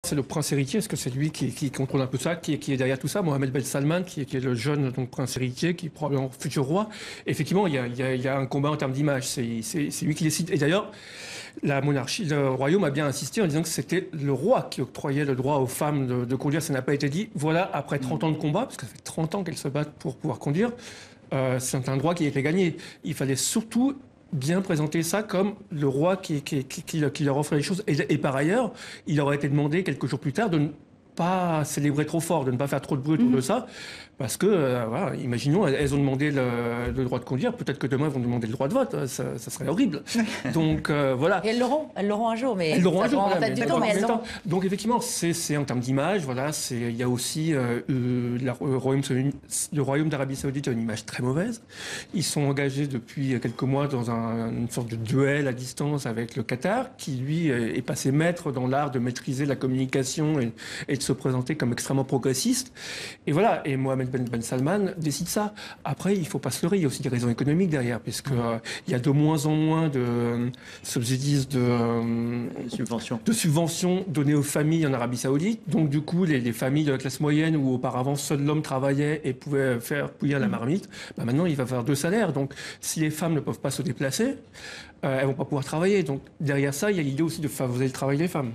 C'est le prince héritier, parce que c'est lui qui contrôle un peu ça, qui est derrière tout ça. Mohamed Ben Salman, qui est le jeune donc, prince héritier, qui est probablement futur roi. Effectivement, il y a un combat en termes d'image. C'est lui qui décide. Et d'ailleurs, la monarchie, le royaume a bien insisté en disant que c'était le roi qui octroyait le droit aux femmes de conduire. Ça n'a pas été dit. Voilà, après 30 ans de combat, parce que ça fait 30 ans qu'elles se battent pour pouvoir conduire, c'est un droit qui a été gagné. Il fallait surtout bien présenter ça comme le roi qui leur offre les choses. Et par ailleurs, il aurait été demandé quelques jours plus tard de ne pas célébrer trop fort, de ne pas faire trop de bruit autour de ça, parce que, voilà, imaginons, elles ont demandé le droit de conduire, peut-être que demain, elles vont demander le droit de vote, ça serait horrible. Donc, voilà. Et elles l'auront un jour, mais elles l'auront un jour, ça prend du temps, mais elles l'auront. Donc, effectivement, c'est en termes d'image, voilà, il y a aussi le royaume d'Arabie Saoudite a une image très mauvaise. Ils sont engagés depuis quelques mois dans une sorte de duel à distance avec le Qatar, qui, lui, est passé maître dans l'art de maîtriser la communication et de se présenter comme extrêmement progressiste. Et voilà, et Mohamed Ben Salman décide ça. Après, il ne faut pas se leurrer, il y a aussi des raisons économiques derrière, puisque il y a de moins en moins de subsidies, de subventions données aux familles en Arabie Saoudite. Donc, du coup, les familles de la classe moyenne, où auparavant seul l'homme travaillait et pouvait faire bouillir la marmite, maintenant, il va avoir 2 salaires. Donc, si les femmes ne peuvent pas se déplacer, elles ne vont pas pouvoir travailler. Donc, derrière ça, il y a l'idée aussi de favoriser le travail des femmes.